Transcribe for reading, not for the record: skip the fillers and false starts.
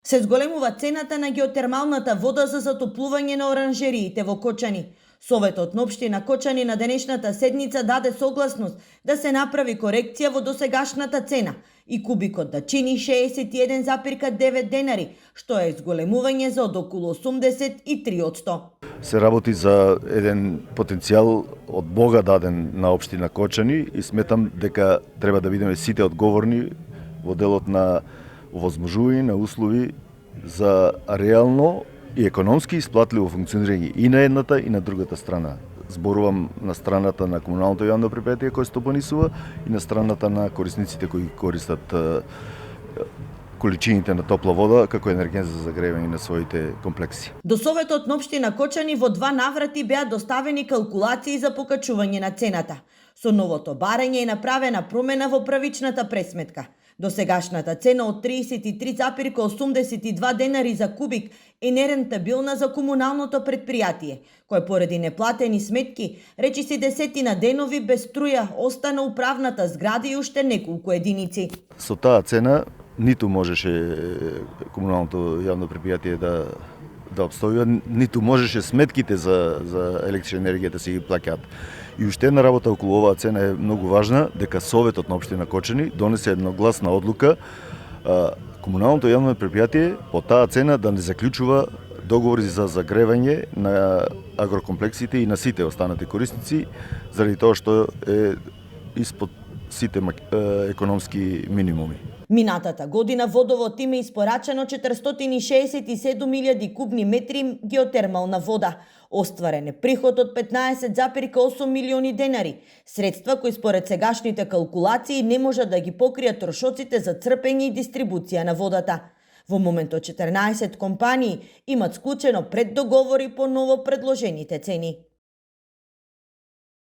Се зголемува цената на геотермалната вода за затоплување на оранжериите во Кочани. Советот на општина Кочани на денешната седница даде согласност да се направи корекција во досегашната цена и кубикот да чини 61,9 денари, што е зголемување за од околу 83%. Се работи за еден потенцијал од Бога даден на општина Кочани и сметам дека треба да бидеме сите одговорни во делот на овозможување на услови за реално и економски исплатливо функционирање и на едната и на другата страна. Зборувам на страната на комуналното јавно предпријатие кој стопанисува и на страната на корисниците кои користат количините на топла вода како енерген за загревање на своите комплекси. До Советот на општина Кочани во 2 наврати беа доставени калкулации за покачување на цената. Со новото барање е направена промена во правичната пресметка. Досегашната цена од 33,82 денари за кубик е нерентабилна за комуналното предпријатие, кој поради неплатени сметки, речиси десетина денови без струја остана управната зграда и уште неколку единици. Со таа цена ниту можеше комуналното јавно предпријатие да обстојува, ниту можеше сметките за електрична енергија да се ги плаќаат. И уште една работа околу оваа цена е многу важна, дека Советот на општина Кочани донесе едногласна одлука комуналното јавно предпријатие по таа цена да не заклучува договори за загревање на агрокомплексите и на сите останати корисници, заради тоа што е испод сите економски минимуми. Минатата година водовод има испорачано 467.000 кубни метри геотермална вода. Остварен е приход од 15,8 милиони денари, средства кои според сегашните калкулации не можат да ги покријат трошоците за црпење и дистрибуција на водата. Во моментот 14 компании имат склучено преддоговори по ново предложените цени.